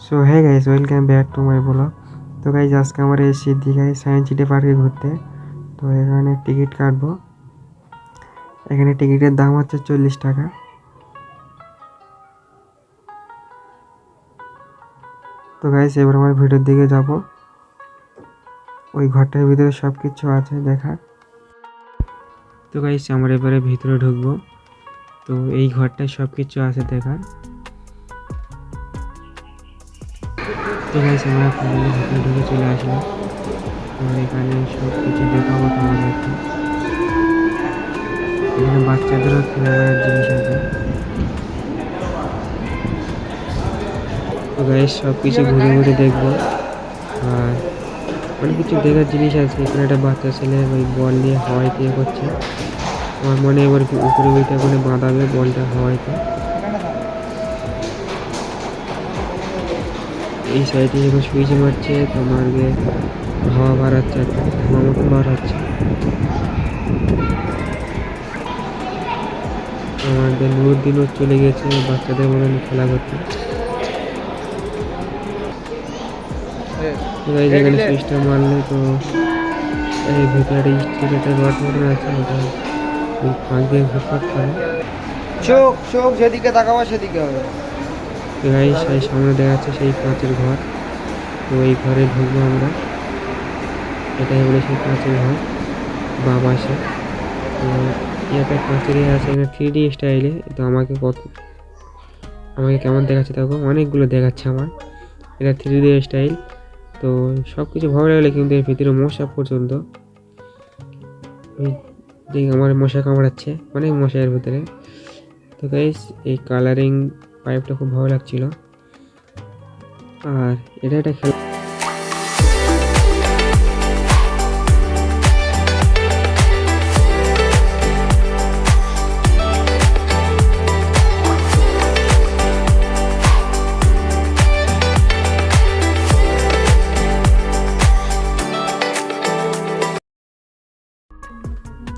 So হ্যাঁ guys, welcome back to my blog. তো guys, আজকে আমরা এসেছি দীঘায় সায়েন্স সিটি পার্কে ঘুরতে। তো এখানে টিকিট কাটবো। এখানে টিকিটের দাম হচ্ছে 40 টাকা। তো গাইস, এবার আমার ভিডিওর দিকে যাব। ওই ঘরটার ভিতরে সব কিছু আছে দেখার। তো গাইস, আমরা এবারে ভিতরে ঢুকবো। তো এই ঘরটায় সব কিছু আছে দেখার। তো গাইস, আমরা ফাইনালি ভিতরে ঢুকে চলে আসলাম। তো এখানে সব কিছু দেখাবো তোমাদেরকে। এখানে বাচ্চাদেরও খেলার জিনিস আছে। তো গাইস, সব কিছু ঘুরে ঘুরে দেখবো। আর অনেক কিছু দেখার জিনিস আছে। এখানে একটা বাচ্চা ছেলে ওই বল নিয়ে হাওয়াইতে করছে। আমার মনে এবার উপরে ওইটা করে বাঁধাবে বলটা হাওয়াইতে। এই সাইডে যখন সুইচ মারছে তোমার হাওয়া বার হচ্ছে, একটা ধোঁয়া মতন বার হচ্ছে। আমাদের নুরুদ্দিনও চলে গেছে বাচ্চাদের মতন খেলা করতে। এখানে সুইচটা মারলে তো এই ভিতরে স্টিল একটা রড মতন আছে, ওটা ওই ফাঁক দিয়ে ঘুরপাক করে। চোখ চোখ যেদিকে তাকাবো সেদিকে হবে। সেই সামনে দেখা যাচ্ছে সেই কাঁচের ঘর। তো এই ঘরে ঢুকবো আমরা। এটাই হলো সেই কাঁচের ঘর বা বাসা। তো একটা কাঁচের আছে এখানে 3D স্টাইলে। তো আমাকে কেমন দেখাচ্ছে দেখো, অনেকগুলো দেখাচ্ছে আমার। এটা 3D স্টাইল। তো সব কিছু ভালো লাগলে কিন্তু এর ভিতরে মশা পর্যন্ত। আমার মশা কামড়াচ্ছে, অনেক মশা এর ভিতরে। তো গাইস, এই কালারিং পাইপটা খুব ভালো লাগছিল। আর এটা একটা খেলা।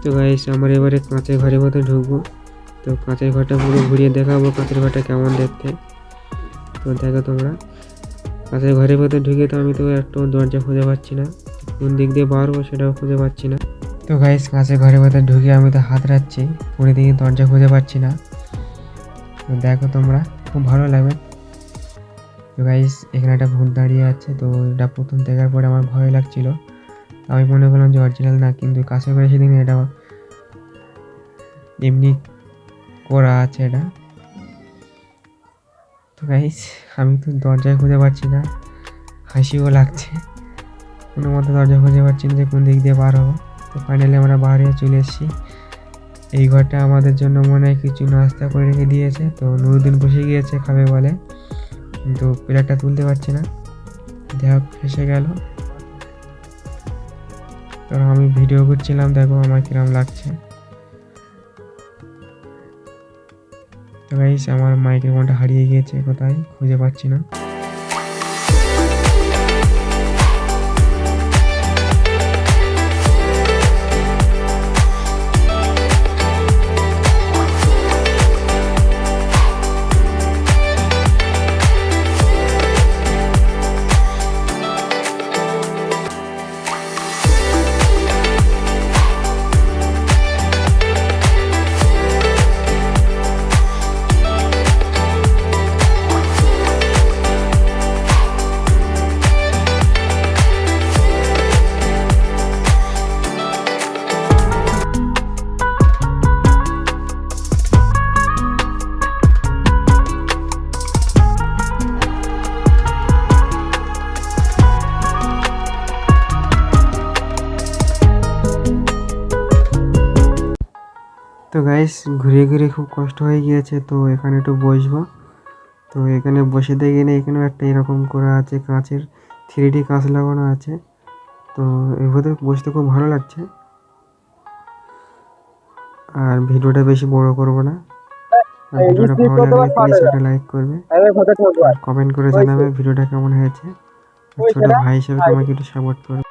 তো গাইস, আমরা এবারে কাঁচের ঘরের মধ্যে ঢুকবো। তো কাঁচের ঘরটা পুরো ঘুরিয়ে দেখাবো কাঁচের ঘরটা কেমন দেখতে। তো দেখো তোমরা, কাঁচের ঘরের মধ্যে ঢুকে তো আমি তো একটু দরজা খুঁজে পাচ্ছি না, কোন দিক দিয়ে বাড়বো সেটাও খুঁজে পাচ্ছি না। তো গাইস, কাঁচের ঘরের মধ্যে ঢুকে আমি তো হাত রাখছি, কোনো দিকে দরজা খুঁজে পাচ্ছি না। তো দেখো তোমরা, খুব ভালো লাগবে। তো গাইস, এখানে একটা ভূত দাঁড়িয়ে আছে। তো এটা প্রথম দেখার পরে আমার ভয় লাগছিল। আমি মনে করলাম যে অরিজিনাল না, কিন্তু কাছে করে সেদিন এটা এমনি করা আছে এটা। তো গাইস, আমি তো দরজায় খুঁজে পাচ্ছি না, হাসিও লাগছে। কোনো মতো দরজা খুঁজে পাচ্ছি না যে কোন দিক দিয়ে বার হবো। তো ফাইনালি আমরা বাইরে চলে এসেছি। এই ঘরটা আমাদের জন্য মনে হয় কিছু নাস্তা করে রেখে দিয়েছে। তো নুরুদ্দিন বসে গিয়েছে খাবে বলে, কিন্তু প্লেটটা তুলতে পারছি না, দেখ ফেসে গেল। তো আমি ভিডিও করছিলাম, দেখো আমার কিরম লাগছে। তো গাইস, আমার মাইক্রোফোনটা হারিয়ে গিয়েছে, কোথায় খুঁজে পাচ্ছি না। তো গাইস, ঘুরে ঘুরে খুব কষ্ট হয়ে গিয়েছে। তো এখানে একটু বসবো। তো এখানে বসে দেখি না, এখানেও একটা এরকম করা আছে, কাঁচের 3D কাঁচ লাগানো আছে। তো এর ভিতরে বসতে খুব ভালো লাগছে। আর ভিডিওটা বেশি বড় করব না। আর ভিডিওটা ভালো লাগলে প্লিজ একটা লাইক করবে, কমেন্ট করে জানাবে ভিডিওটা কেমন হয়েছে। ছোট ভাই হিসেবে আমাকে একটু সাপোর্ট করবে।